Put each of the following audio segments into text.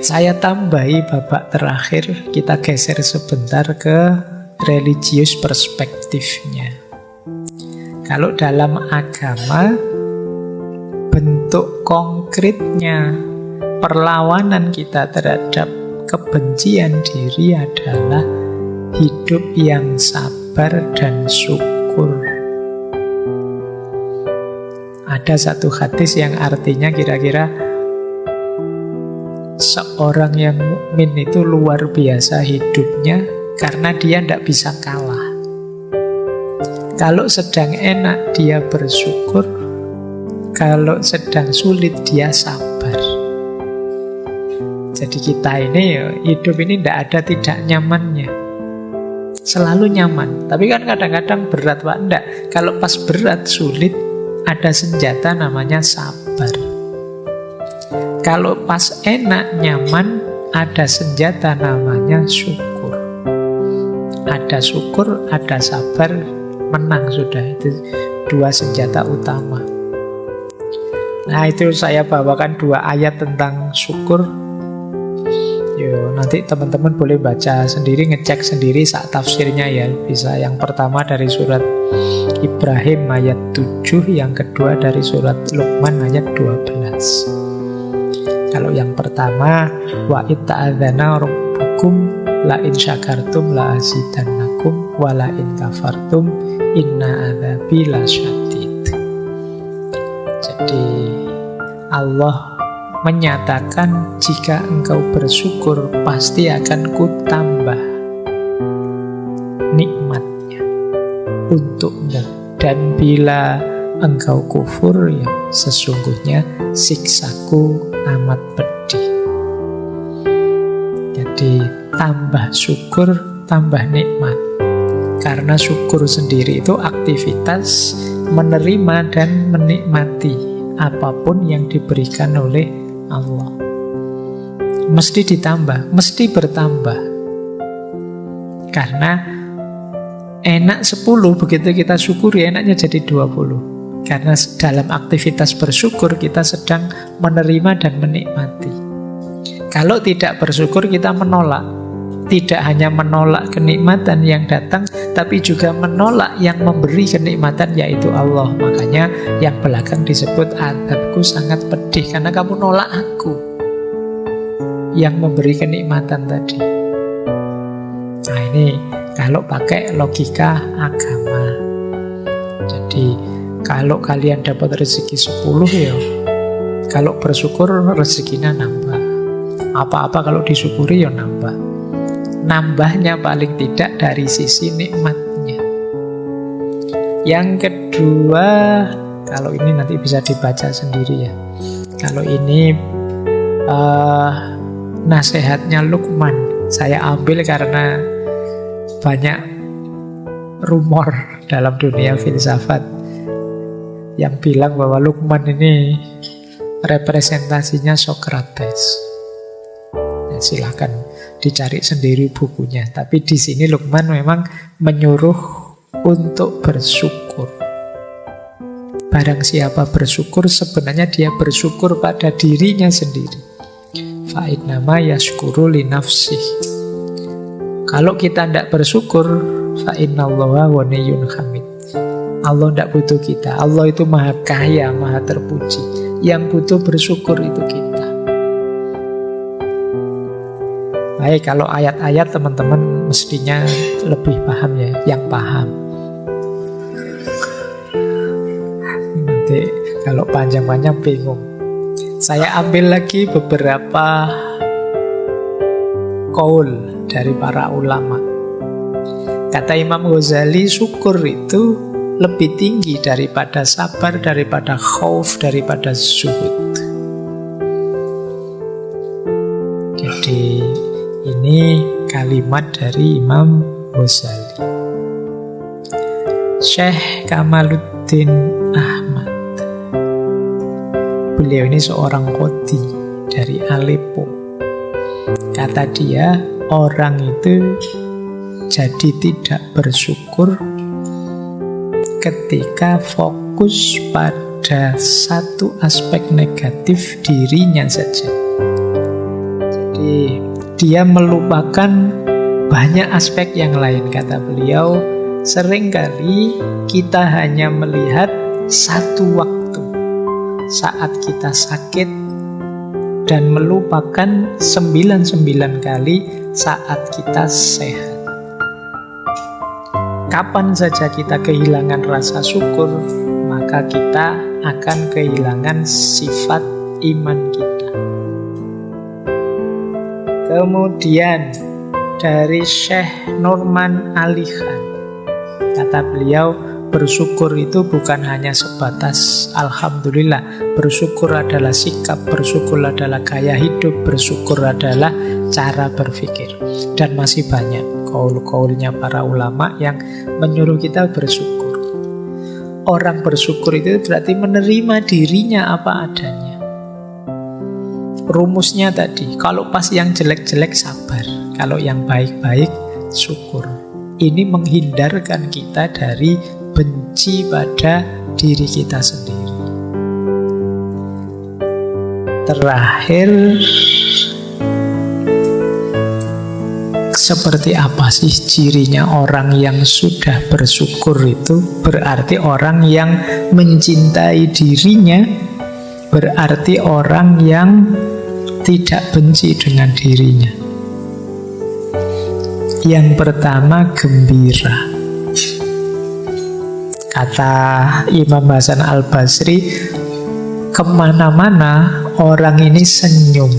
Saya tambahi babak terakhir, kita geser sebentar ke religius perspektifnya. Kalau dalam agama, bentuk konkretnya perlawanan kita terhadap kebencian diri adalah hidup yang sabar dan syukur. Ada satu hadis yang artinya kira-kira seorang yang mukmin itu luar biasa hidupnya karena dia tidak bisa kalah. Kalau sedang enak dia bersyukur, kalau sedang sulit dia sabar. Jadi kita ini hidup ini tidak ada tidak nyamannya. Selalu nyaman. Tapi kan kadang-kadang berat, Pak. Enggak. Kalau pas berat, sulit, ada senjata namanya sabar. Kalau pas enak, nyaman, ada senjata namanya syukur. Ada syukur, ada sabar, menang sudah. Itu dua senjata utama. Nah, itu saya bawakan dua ayat tentang syukur. Yo, nanti teman-teman boleh baca sendiri, ngecek sendiri saat tafsirnya ya. Bisa yang pertama dari surat Ibrahim ayat 7, yang kedua dari surat Luqman ayat 12. Kalau yang pertama, wa itta'adzana rabbukum la in syakartum la azidannakum wa la in kafartum inna adzabi lasyadid. Jadi Allah menyatakan jika engkau bersyukur pasti akan kutambah nikmatnya untukmu, dan bila engkau kufur ya sesungguhnya siksaku amat pedih. Jadi tambah syukur, tambah nikmat. Karena syukur sendiri itu aktivitas menerima dan menikmati apapun yang diberikan oleh Allah. Mesti ditambah, mesti bertambah. Karena enak 10, begitu kita syukuri enaknya jadi 20. Karena dalam aktivitas bersyukur kita sedang menerima dan menikmati. Kalau tidak bersyukur kita menolak. Tidak hanya menolak kenikmatan yang datang, tapi juga menolak yang memberi kenikmatan, yaitu Allah. Makanya yang belakang disebut azabku sangat pedih, karena kamu nolak aku yang memberi kenikmatan tadi. Nah ini kalau pakai logika agama. Jadi kalau kalian dapat rezeki 10 ya, kalau bersyukur rezekinya nambah. Apa-apa kalau disyukuri ya nambah. Nambahnya paling tidak dari sisi nikmatnya. Yang kedua, kalau ini nanti bisa dibaca sendiri ya. Kalau ini nasihatnya Luqman, saya ambil karena banyak rumor dalam dunia filsafat yang bilang bahwa Luqman ini representasinya Socrates. Ya, silakan dicari sendiri bukunya. Tapi di sini Luqman memang menyuruh untuk bersyukur. Barang siapa bersyukur, sebenarnya dia bersyukur pada dirinya sendiri. Fa'innama yashkuru li nafsih. Kalau kita tidak bersyukur, fa'innallaha ghaniyyun hamid. Allah tidak butuh kita. Allah itu maha kaya, maha terpuji. Yang butuh bersyukur itu kita. Baik, kalau ayat-ayat teman-teman mestinya lebih paham ya, yang paham. Nanti kalau panjang-panjang bingung. Saya ambil lagi beberapa qaul dari para ulama. Kata Imam Ghazali, syukur itu lebih tinggi daripada sabar, daripada khauf, daripada zuhud. Jadi ini kalimat dari Imam Ghazali. Syekh Kamaluddin Ahmad, beliau ini seorang qadhi dari Aleppo. Kata dia, orang itu jadi tidak bersyukur ketika fokus pada satu aspek negatif dirinya saja. dia melupakan banyak aspek yang lain. Kata beliau, seringkali kita hanya melihat satu waktu saat kita sakit dan melupakan 99 kali saat kita sehat. Kapan saja kita kehilangan rasa syukur, maka kita akan kehilangan sifat iman kita. Kemudian dari Syekh Norman Ali Khan, kata beliau, bersyukur itu bukan hanya sebatas alhamdulillah. Bersyukur adalah sikap, bersyukur adalah gaya hidup, bersyukur adalah cara berpikir. Dan masih banyak kaul-kaulnya para ulama yang menyuruh kita bersyukur. Orang bersyukur itu berarti menerima dirinya apa adanya. Rumusnya tadi, kalau pas yang jelek-jelek sabar, kalau yang baik-baik syukur. Ini menghindarkan kita dari benci pada diri kita sendiri. Terakhir, seperti apa sih cirinya orang yang sudah bersyukur itu? Berarti orang yang mencintai dirinya, berarti orang yang tidak benci dengan dirinya. Yang pertama, gembira. Kata Imam Hasan Al-Basri, kemana-mana orang ini senyum.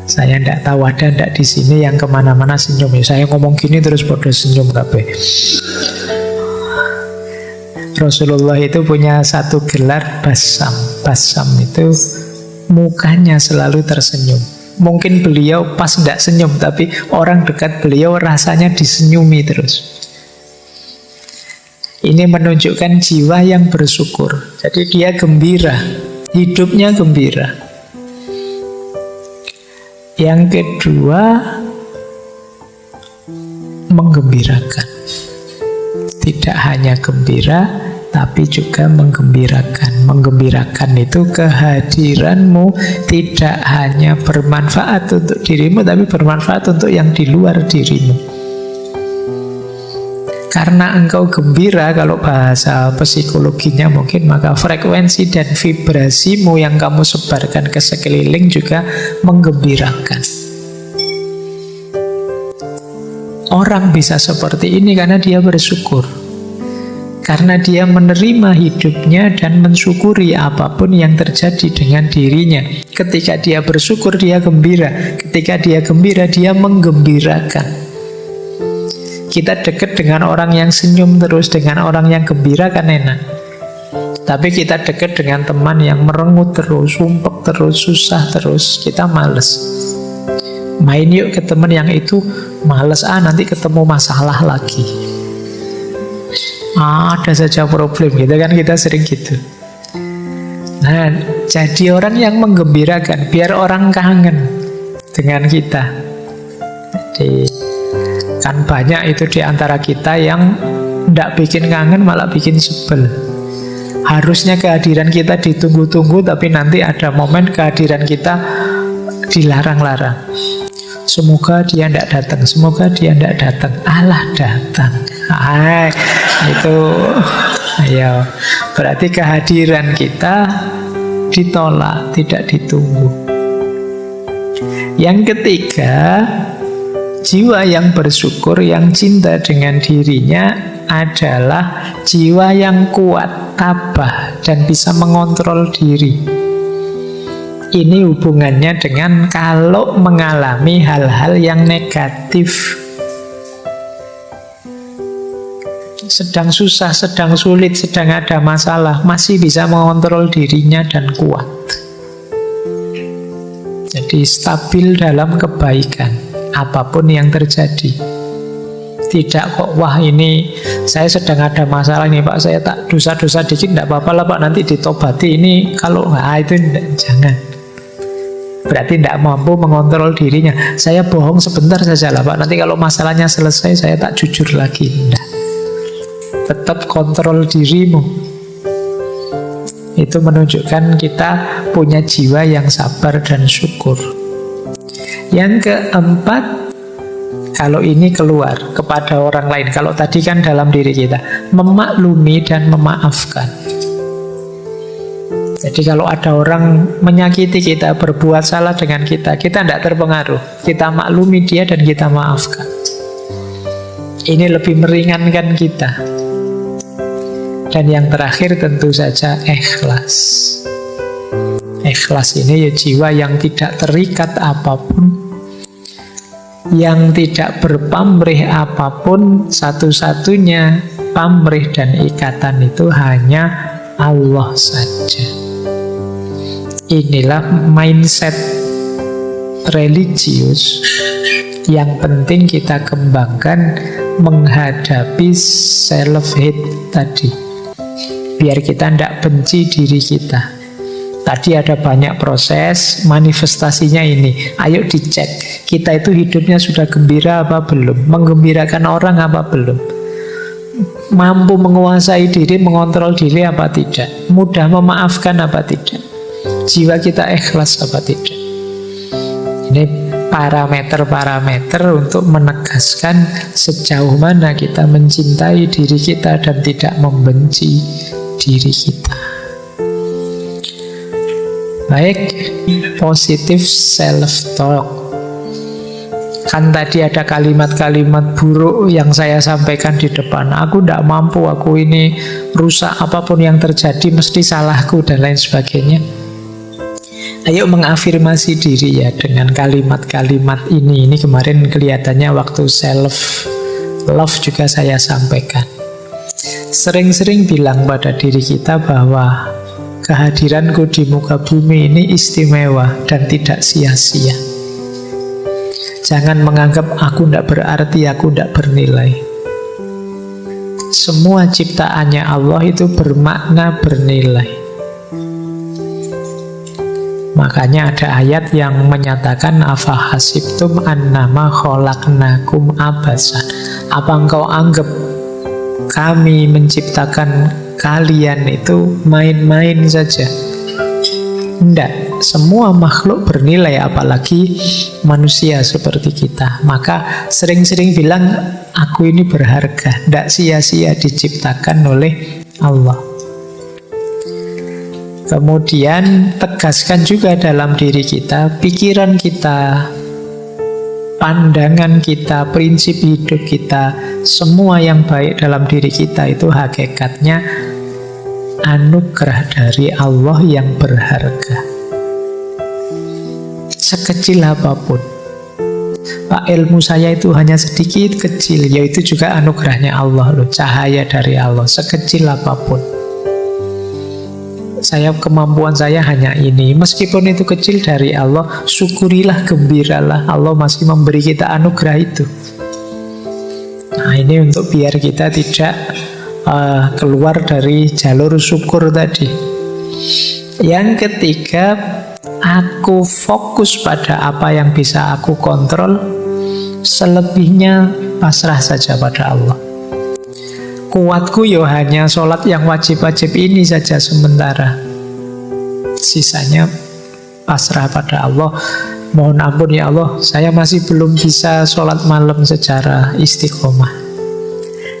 Saya tidak tahu ada tidak di sini yang kemana-mana senyum. Saya ngomong gini terus bodoh senyum kabeh. Rasulullah itu punya satu gelar basam. Basam itu mukanya selalu tersenyum. Mungkin beliau pas tidak senyum, tapi orang dekat beliau rasanya disenyumi terus. Ini menunjukkan jiwa yang bersyukur. Jadi dia gembira, hidupnya gembira. Yang kedua, menggembirakan. Tidak hanya gembira, tapi juga menggembirakan. Menggembirakan itu kehadiranmu tidak hanya bermanfaat untuk dirimu, tapi bermanfaat untuk yang di luar dirimu. Karena engkau gembira, kalau bahasa psikologinya mungkin, maka frekuensi dan vibrasimu yang kamu sebarkan ke sekeliling juga menggembirakan. Orang bisa seperti ini karena dia bersyukur. Karena dia menerima hidupnya dan mensyukuri apapun yang terjadi dengan dirinya. Ketika dia bersyukur, dia gembira. Ketika dia gembira, dia menggembirakan. Kita dekat dengan orang yang senyum terus, dengan orang yang gembira kan enak. Tapi kita dekat dengan teman yang merengut terus, sumpek terus, susah terus, kita males. Main yuk ke teman yang itu, males nanti ketemu masalah lagi. Ada saja problem gitu kan, kita sering gitu. Nah, jadi orang yang menggembirakan, biar orang kangen dengan kita. Jadi kan banyak itu di antara kita yang tidak bikin kangen, malah bikin sebel. Harusnya kehadiran kita ditunggu-tunggu, tapi nanti ada momen kehadiran kita dilarang-larang. Semoga dia tidak datang, semoga dia tidak datang. Allah datang. Itu ayo. Berarti kehadiran kita ditolak, tidak ditunggu. Yang ketiga, jiwa yang bersyukur, yang cinta dengan dirinya adalah jiwa yang kuat, tabah, dan bisa mengontrol diri. Ini hubungannya dengan kalau mengalami hal-hal yang negatif. Sedang susah, sedang sulit, sedang ada masalah, masih bisa mengontrol dirinya dan kuat. Jadi stabil dalam kebaikan, apapun yang terjadi. Tidak kok, wah ini saya sedang ada masalah nih Pak, saya tak dosa-dosa dikit, tidak apa-apa lah Pak, nanti ditobati. Ini kalau itu jangan. Berarti tidak mampu mengontrol dirinya. Saya bohong sebentar saja lah Pak, nanti kalau masalahnya selesai saya tak jujur lagi. Tidak. Tetap kontrol dirimu. Itu menunjukkan kita punya jiwa yang sabar dan syukur. Yang keempat, kalau ini keluar kepada orang lain. Kalau tadi kan dalam diri kita, memaklumi dan memaafkan. Jadi kalau ada orang menyakiti kita, berbuat salah dengan kita tidak terpengaruh. Kita maklumi dia dan kita maafkan. Ini lebih meringankan kita. Dan yang terakhir tentu saja ikhlas. Ikhlas ini ya jiwa yang tidak terikat apapun, yang tidak berpamrih apapun. Satu-satunya pamrih dan ikatan itu hanya Allah saja. Inilah mindset religius yang penting kita kembangkan menghadapi self-hate tadi. Biar kita tidak benci diri kita. Tadi ada banyak proses, manifestasinya ini. Ayo dicek, kita itu hidupnya sudah gembira apa belum? Menggembirakan orang apa belum? Mampu menguasai diri, mengontrol diri apa tidak? Mudah memaafkan apa tidak? Jiwa kita ikhlas apa tidak? Ini parameter-parameter untuk menegaskan sejauh mana kita mencintai diri kita dan tidak membenci diri kita. Baik, positive self-talk. Kan tadi ada kalimat-kalimat buruk yang saya sampaikan di depan. Aku tidak mampu, aku ini rusak, apapun yang terjadi mesti salahku dan lain sebagainya. Ayo mengafirmasi diri ya dengan kalimat-kalimat ini. Ini kemarin kelihatannya waktu self-love juga saya sampaikan. Sering-sering bilang pada diri kita bahwa kehadiranku di muka bumi ini istimewa dan tidak sia-sia. Jangan menganggap aku tidak berarti, aku tidak bernilai. Semua ciptaannya Allah itu bermakna, bernilai. Makanya ada ayat yang menyatakan afa hasibtum annama khalaqnakum abasan. Apa engkau anggap kami menciptakan kalian itu main-main saja? Tidak, semua makhluk bernilai, apalagi manusia seperti kita. Maka sering-sering bilang aku ini berharga, tidak sia-sia diciptakan oleh Allah. Kemudian tegaskan juga dalam diri kita, pikiran kita, pandangan kita, prinsip hidup kita, semua yang baik dalam diri kita itu hakikatnya anugerah dari Allah yang berharga. Sekecil apapun. Pak, ilmu saya itu hanya sedikit kecil, yaitu juga anugerahnya Allah loh, cahaya dari Allah, sekecil apapun. Kemampuan saya hanya ini. Meskipun itu kecil dari Allah, syukurilah, gembiralah, Allah masih memberi kita anugerah itu. Nah, ini untuk biar kita tidak keluar dari jalur syukur tadi. Yang ketiga, aku fokus pada apa yang bisa aku kontrol, selebihnya pasrah saja pada Allah. Kuatku ya hanya sholat yang wajib-wajib ini saja sementara. Sisanya pasrah pada Allah. Mohon ampun ya Allah, saya masih belum bisa sholat malam secara istiqomah.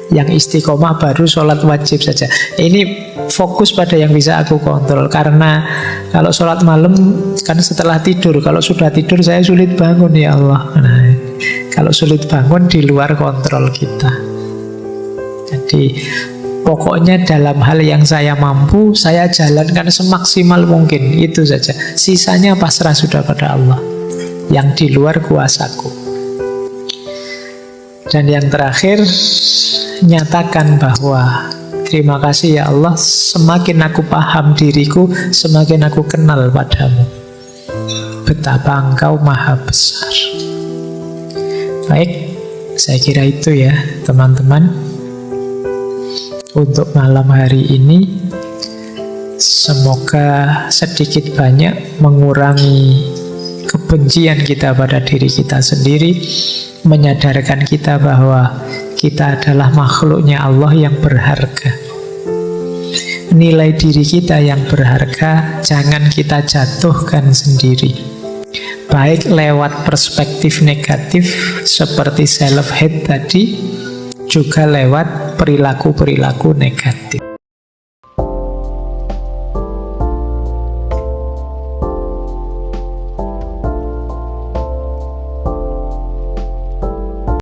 Yang istiqomah baru sholat wajib saja. Ini fokus pada yang bisa aku kontrol. Karena kalau sholat malam kan setelah tidur. Kalau sudah tidur saya sulit bangun ya Allah. Nah, kalau sulit bangun di luar kontrol kita. Jadi pokoknya dalam hal yang saya mampu, saya jalankan semaksimal mungkin. Itu saja. Sisanya pasrah sudah pada Allah, yang di luar kuasaku. Dan yang terakhir, nyatakan bahwa terima kasih ya Allah, semakin aku paham diriku, semakin aku kenal padamu. Betapa engkau maha besar. Baik, saya kira itu ya teman-teman. Untuk malam hari ini, semoga sedikit banyak mengurangi kebencian kita pada diri kita sendiri, menyadarkan kita bahwa kita adalah makhluknya Allah yang berharga. Nilai diri kita yang berharga jangan kita jatuhkan sendiri. Baik lewat perspektif negatif seperti self-hate tadi, juga lewat perilaku-perilaku negatif.